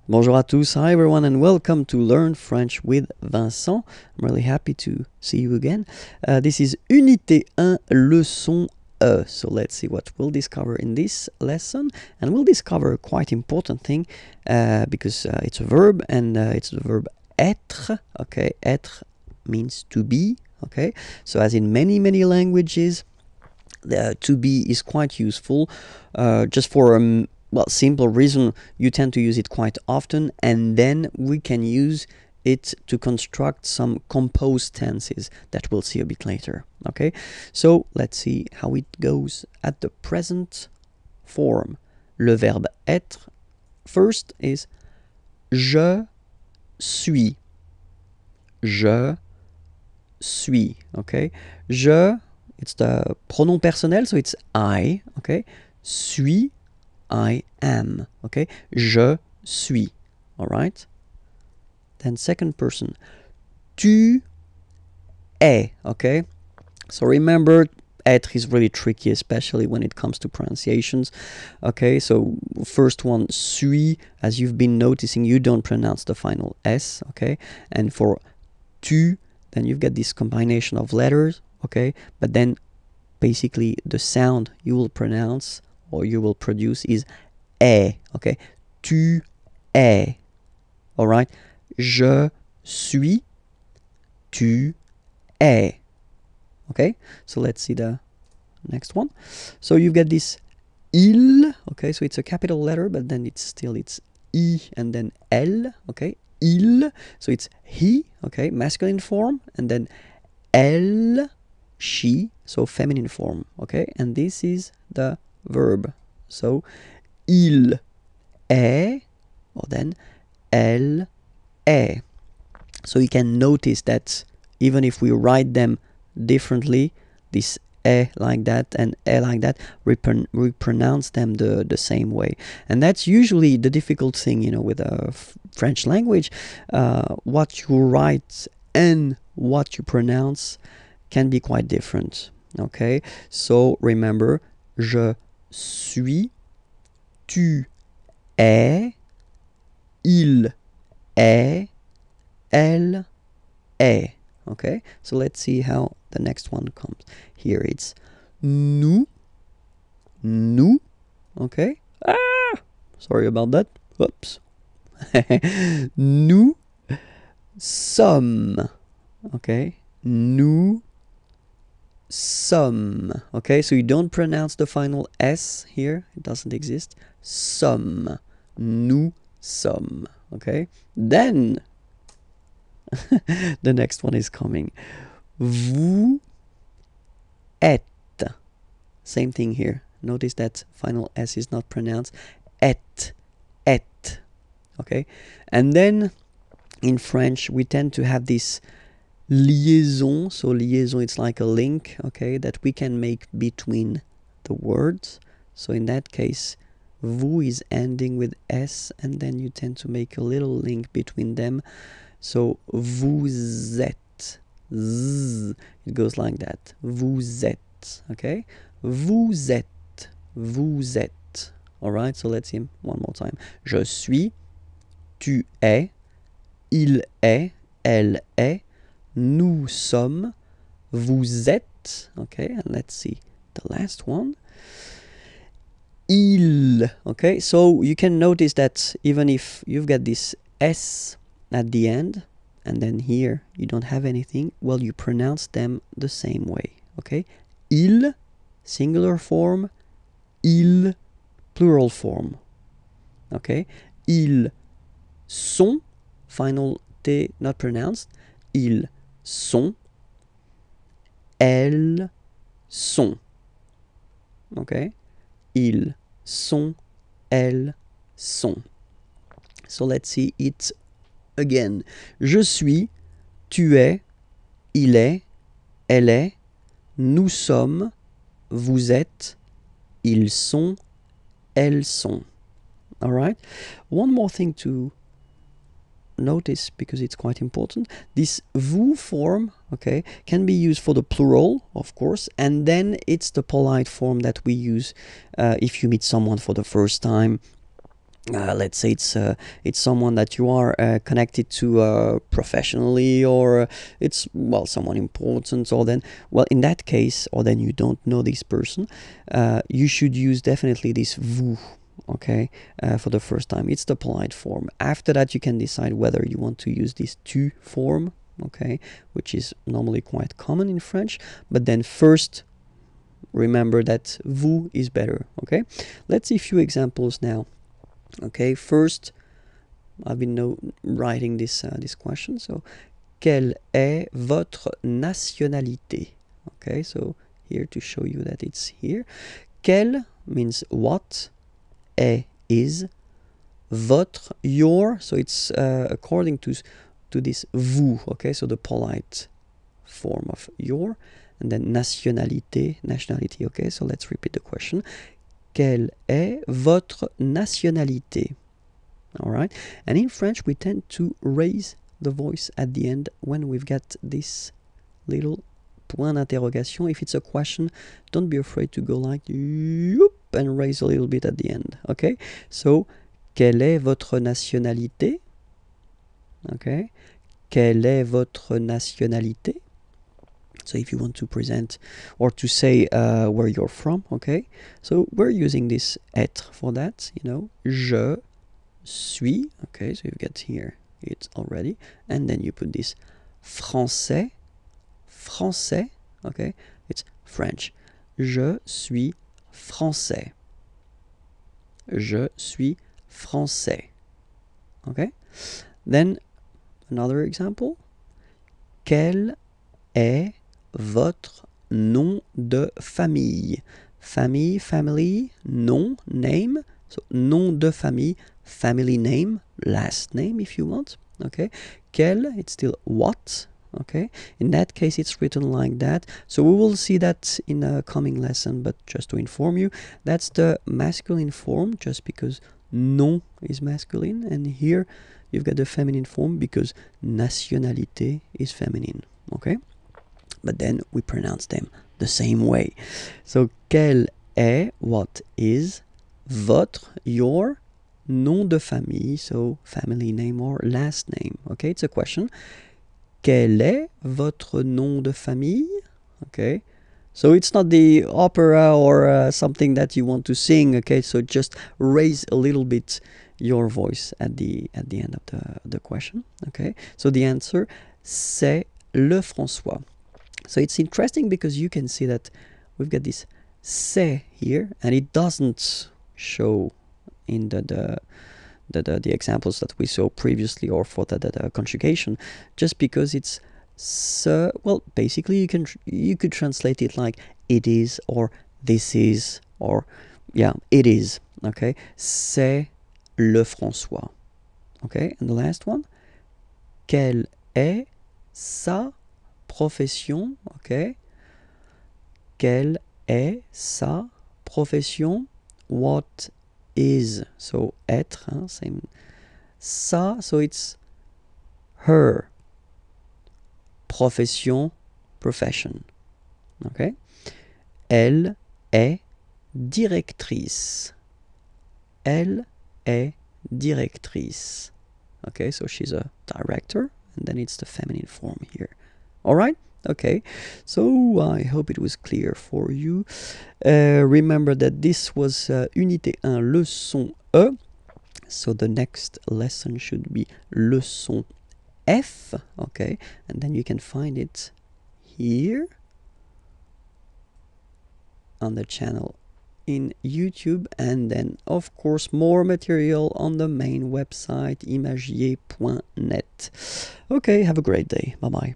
Bonjour à tous, hi everyone, and welcome to Learn French with Vincent. I'm really happy to see you again. This is Unité 1, leçon E. So let's see what we'll discover in this lesson. And we'll discover a quite important thing because it's a verb, and it's the verb être. Okay, être means to be. Okay, so as in many languages, the to be is quite useful just for simple reason. You tend to use it quite often, and then we can use it to construct some composed tenses that we'll see a bit later. Okay, so let's see how it goes at the present form. Le verbe être first is je suis. Je suis. Okay, je, it's the pronom personnel, so it's I. Okay, suis, I am. Okay, je suis. All right. Then second person, tu es. Okay, so remember, être is really tricky, especially when it comes to pronunciations. Okay, so first one, suis, as you've been noticing, you don't pronounce the final S. Okay, and for tu, then you've got this combination of letters. Okay, but then basically the sound you will pronounce or you will produce is est. Okay, tu es. All right, je suis, tu es. Okay, so let's see the next one. So you've got this il. Okay, so it's a capital letter, but then it's I and then L. Okay, il, so it's he. Okay, masculine form, and then elle, she, so feminine form. Okay, and this is the verb. So il est, or then elle est. So you can notice that even if we write them differently, this est like that and est like that, we pronounce them the same way. And that's usually the difficult thing, you know, with a French language. What you write and what you pronounce can be quite different. Okay, so remember, je suis, tu es, il est, elle est. Okay, so let's see how the next one comes. Here it's nous. Okay, sorry about that. Whoops. Nous sommes. Okay, nous sommes. Okay, so you don't pronounce the final S here, it doesn't exist. Sommes. Nous sommes. Okay, then the next one is coming. Vous êtes. Same thing here. Notice that final S is not pronounced. Et. Okay, and then in French we tend to have this liaison. So liaison, it's like a link, okay, that we can make between the words. So in that case, vous is ending with S, and then you tend to make a little link between them. So vous êtes. Z, it goes like that. Vous êtes. Okay, vous êtes. Vous êtes. All right, so let's see one more time. Je suis, tu es, il est, elle est, nous sommes, vous êtes. Okay, and let's see the last one. Il. Okay, so you can notice that even if you've got this S at the end, and then here you don't have anything, well, you pronounce them the same way. Okay, il, singular form, il, plural form. Okay, ils sont, final T not pronounced, ils sont, elles sont. Okay, ils sont, elles sont. So let's see it again. Je suis, tu es, il est, elle est, nous sommes, vous êtes, ils sont, elles sont. All right. One more thing to notice, because it's quite important. This vous form, okay, can be used for the plural, of course, and then it's the polite form that we use if you meet someone for the first time let's say it's someone that you are connected to professionally, or it's, well, someone important, or then, well, in that case, or then you don't know this person, you should use definitely this vous, okay, for the first time. It's the polite form. After that, you can decide whether you want to use this tu form, okay, which is normally quite common in French, but then first remember that vous is better, okay. Let's see a few examples now. Okay, first, I've been writing this question. So, quelle est votre nationalité? Okay, so here to show you that it's here. Quelle means what, est is, votre, your. So it's according to this vous. Okay, so the polite form of your, and then nationalité, nationality. Okay, so let's repeat the question. Quelle est votre nationalité? All right. And in French, we tend to raise the voice at the end when we've got this little point d'interrogation. If it's a question, don't be afraid to go like yoop and raise a little bit at the end. Okay. So, quelle est votre nationalité? Okay. Quelle est votre nationalité? So if you want to present or to say where you're from, okay? So we're using this être for that, you know. Je suis, okay? So you've got here it already. And then you put this français, français, okay? It's French. Je suis français. Je suis français. Okay? Then another example. Quel est votre nom de famille? Famille, family, nom, name. So nom de famille, family name, last name if you want. Okay. Quel, it's still what. Okay. In that case, it's written like that. So we will see that in a coming lesson, but just to inform you, that's the masculine form, just because nom is masculine, and here you've got the feminine form because nationalité is feminine. Okay. But then we pronounce them the same way. So, quel est, what is, votre, your, nom de famille, so family name or last name. Okay, it's a question. Quel est votre nom de famille? Okay, so it's not the opera or something that you want to sing. Okay, so just raise a little bit your voice at the end of the question. Okay, so the answer, c'est le François. So it's interesting because you can see that we've got this c'est here, and it doesn't show in the examples that we saw previously, or for the conjugation, just because it's ce. Well, basically you could translate it like it is, or this is, or yeah, it is. Okay, c'est le François. Okay, and the last one, quelle est sa profession? Okay, quelle est sa profession? What is, so être, same. Sa, so it's her. Profession, profession. Okay. Elle est directrice. Elle est directrice. Okay, so she's a director, and then it's the feminine form here. All right. Okay, so I hope it was clear for you. Remember that this was Unité 1, leçon E. So the next lesson should be leçon F. Okay, and then you can find it here on the channel in YouTube, and then of course more material on the main website imagier.net. Okay, have a great day. Bye bye.